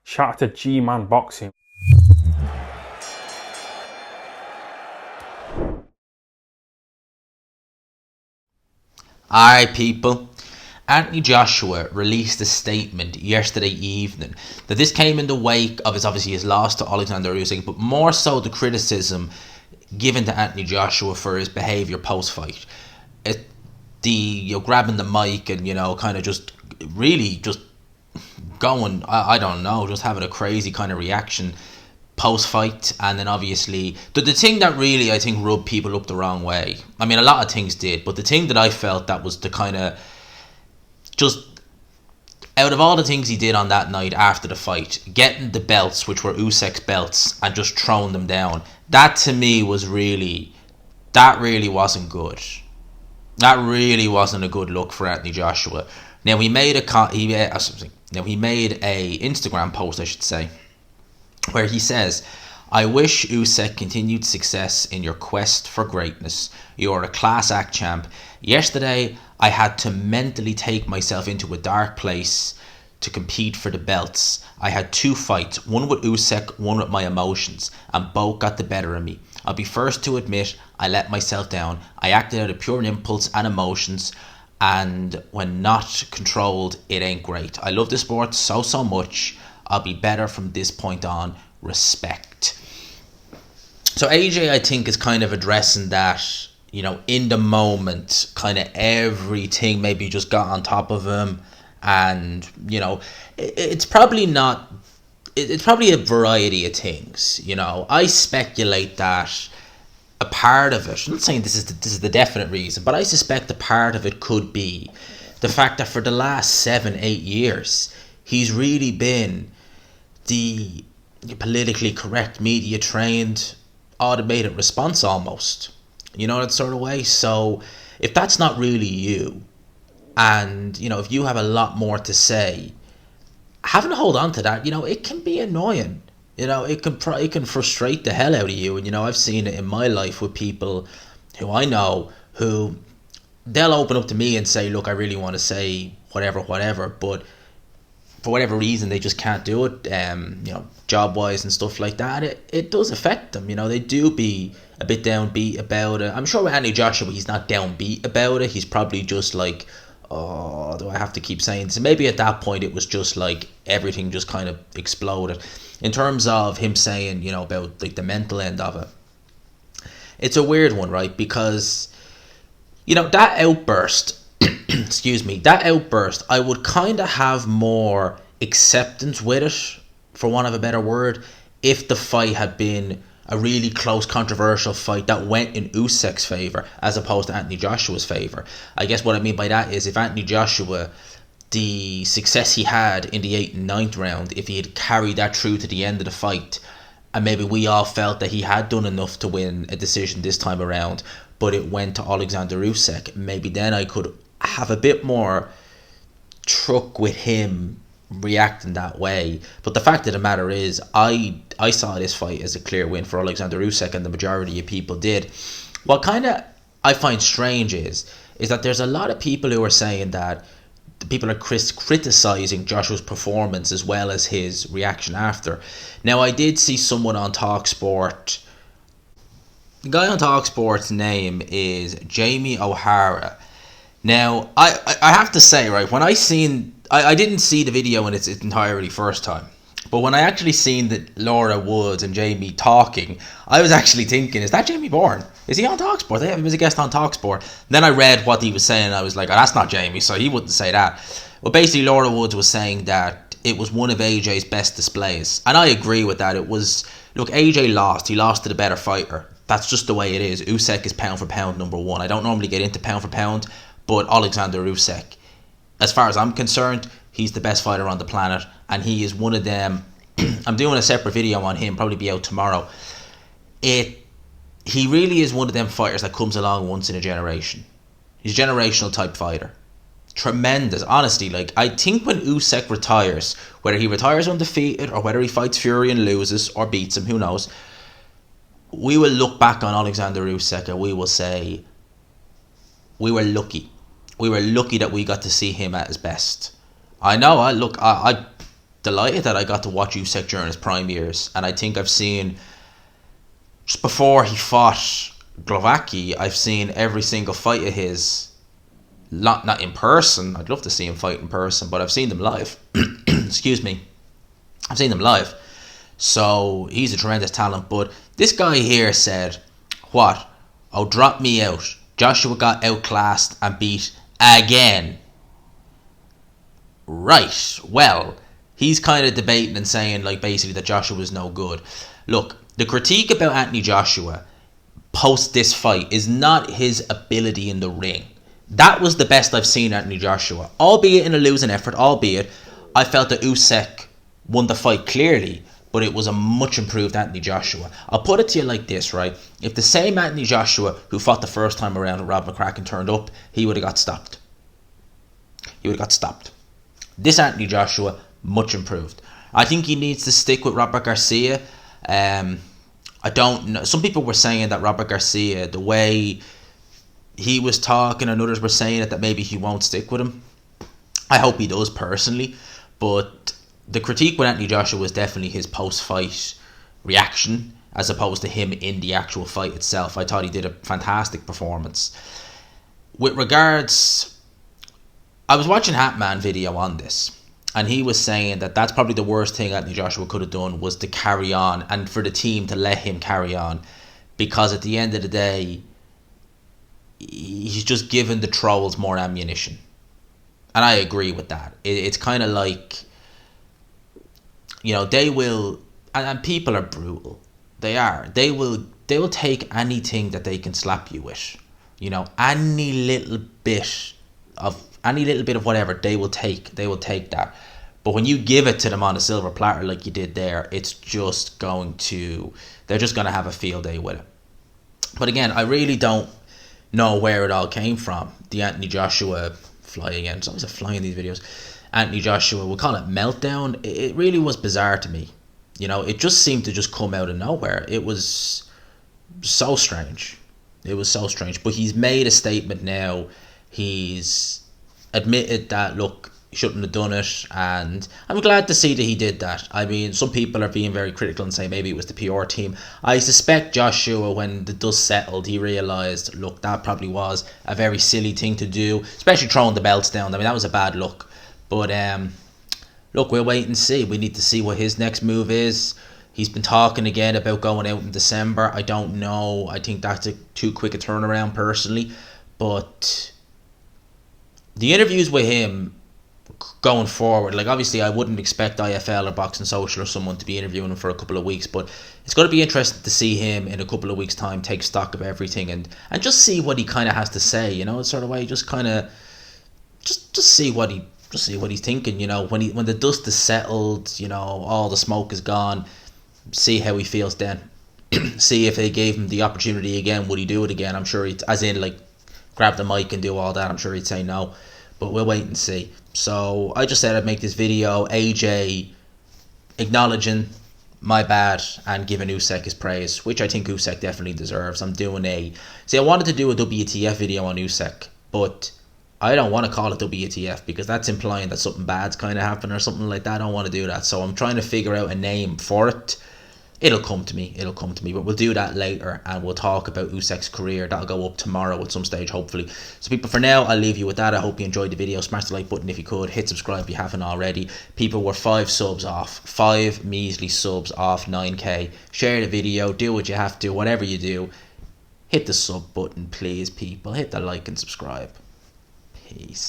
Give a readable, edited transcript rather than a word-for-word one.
Shout out to G-Man Boxing. Alright, people. Anthony Joshua released a statement yesterday evening that this came in the wake of his loss to Oleksandr Usyk, but more so the criticism given to Anthony Joshua for his behaviour post-fight. Grabbing the mic and kind of just really just going, I don't know, just having a crazy kind of reaction post-fight. And then obviously the thing that really I think rubbed people up the wrong way, I mean a lot of things did, but the thing that I felt that was the kind of just out of all the things he did on that night after the fight, getting the belts, which were Usyk's belts, and just throwing them down, that to me was really, that really wasn't good. That really wasn't a good look for Anthony Joshua. Now he made a Instagram post, I should say, where he says, "I wish Usyk continued success in your quest for greatness. You are a class act champ. Yesterday, I had to mentally take myself into a dark place to compete for the belts. I had 2 fights, one with Usyk, one with my emotions, and both got the better of me. I'll be first to admit I let myself down. I acted out of pure impulse and emotions, and when not controlled, it ain't great. I love the sport so much. I'll be better from this point on. Respect." So AJ, I think, is kind of addressing that, in the moment, kind of everything maybe just got on top of him. And, it's probably not, it's probably a variety of things. I speculate that a part of it, I'm not saying this is the definite reason, but I suspect a part of it could be the fact that for the last 7-8 years, he's really been the politically correct, media trained, automated response almost. That sort of way. So if that's not really you, and if you have a lot more to say, having to hold on to that, it can be annoying. It can frustrate the hell out of you. And I've seen it in my life with people who I know who they'll open up to me and say, "Look, I really want to say whatever," but for whatever reason they just can't do it, job wise and stuff like that. It does affect them. They do be a bit downbeat about it. I'm sure with Anthony Joshua he's not downbeat about it. He's probably just like, oh, do I have to keep saying this? And maybe at that point it was just like everything just kind of exploded. In terms of him saying, about like the mental end of it, it's a weird one, right? Because that outburst, excuse me, that outburst, I would kind of have more acceptance with it, for want of a better word, if the fight had been a really close, controversial fight that went in Usyk's favour as opposed to Anthony Joshua's favour. I guess what I mean by that is if Anthony Joshua, the success he had in the 8th and 9th round, if he had carried that through to the end of the fight, and maybe we all felt that he had done enough to win a decision this time around, but it went to Oleksandr Usyk, maybe then I could have a bit more truck with him reacting that way. But the fact of the matter is, I saw this fight as a clear win for Oleksandr Usyk, and the majority of people did. What kind of I find strange is that there's a lot of people who are saying that the people are criticizing Joshua's performance as well as his reaction after. Now, I did see someone on TalkSport. The guy on TalkSport's name is Jamie O'Hara. Now, I have to say, right, when I didn't see the video in its entirety first time, but when I actually seen that Laura Woods and Jamie talking, I was actually thinking, is that Jamie Bourne? Is he on TalkSport? They have him as a guest on TalkSport. Then I read what he was saying, and I was like, oh, that's not Jamie, so he wouldn't say that. Well, basically, Laura Woods was saying that it was one of AJ's best displays, and I agree with that. It was, look, AJ lost. He lost to the better fighter. That's just the way it is. Usyk is pound for pound number one. I don't normally get into pound for pound, but Oleksandr Usyk, as far as I'm concerned, he's the best fighter on the planet, and he is one of them. I'm doing a separate video on him, probably be out tomorrow. He really is one of them fighters that comes along once in a generation. He's a generational type fighter. Tremendous, honestly. Like, I think when Usyk retires, whether he retires undefeated or whether he fights Fury and loses or beats him, who knows, we will look back on Oleksandr Usyk and we will say, we were lucky. We were lucky that we got to see him at his best. I know, delighted that I got to watch Usyk during his prime years, and I think I've seen, just before he fought Glovacki, I've seen every single fight of his, not in person. I'd love to see him fight in person, but I've seen them live. Excuse me. I've seen them live. So he's a tremendous talent. But this guy here said, what? Oh, drop me out. Joshua got outclassed and beat again. Right. Well, he's kind of debating and saying, like, basically that Joshua was no good. Look, the critique about Anthony Joshua post this fight is not his ability in the ring. That was the best I've seen Anthony Joshua, albeit in a losing effort, albeit I felt that Usyk won the fight clearly, but it was a much improved Anthony Joshua. I'll put it to you like this, right? If the same Anthony Joshua who fought the first time around with Rob McCracken turned up, he would have got stopped. This Anthony Joshua, much improved. I think he needs to stick with Robert Garcia. I don't know. Some people were saying that Robert Garcia, the way he was talking, and others were saying that maybe he won't stick with him. I hope he does personally. But the critique with Anthony Joshua was definitely his post-fight reaction, as opposed to him in the actual fight itself. I thought he did a fantastic performance. With regards, I was watching Hatman video on this, and he was saying that that's probably the worst thing Anthony Joshua could have done, was to carry on, and for the team to let him carry on, because at the end of the day, he's just given the trolls more ammunition. And I agree with that. It's kind of like, you know, they will, and people are brutal. They are. They will take anything that they can slap you with. You know, any little bit of whatever, they will take that. But when you give it to them on a silver platter like you did there, it's just they're just going to have a field day with it. But again, I really don't know where it all came from. The Anthony Joshua fly again. It's always a fly in these videos. Anthony Joshua, we'll call it meltdown. It really was bizarre to me. You know, it just seemed to just come out of nowhere. It was so strange. But he's made a statement now. He's admitted that, look, he shouldn't have done it, and I'm glad to see that he did that. I mean, some people are being very critical and saying maybe it was the PR team. I suspect Joshua, when the dust settled, he realised, look, that probably was a very silly thing to do, especially throwing the belts down. I mean, that was a bad look. But look, we'll wait and see. We need to see what his next move is. He's been talking again about going out in December. I don't know. I think that's too quick a turnaround personally. But the interviews with him going forward, like, obviously I wouldn't expect IFL or Boxing Social or someone to be interviewing him for a couple of weeks, but it's going to be interesting to see him in a couple of weeks' time take stock of everything and just see what he kind of has to say, you know, sort of way, just kind of just see what he's thinking, you know, when the dust is settled, you know, all the smoke is gone, see how he feels then. See if they gave him the opportunity again, would he do it again? I'm sure he'd, as in, like, grab the mic and do all that, I'm sure he'd say no. But we'll wait and see. So I just said I'd make this video, AJ acknowledging my bad and giving Usyk his praise, which I think Usyk definitely deserves. I wanted to do a WTF video on Usyk, but I don't want to call it WTF because that's implying that something bad's kind of happened or something like that. I don't want to do that. So I'm trying to figure out a name for it. It'll come to me, but we'll do that later, and we'll talk about Usyk's career. That'll go up tomorrow at some stage, hopefully. So people, for now, I'll leave you with that. I hope you enjoyed the video. Smash the like button if you could. Hit subscribe if you haven't already. People, were 5 subs off. 5 measly subs off 9k. Share the video. Do what you have to. Whatever you do, hit the sub button, please, people. Hit the like and subscribe. Peace.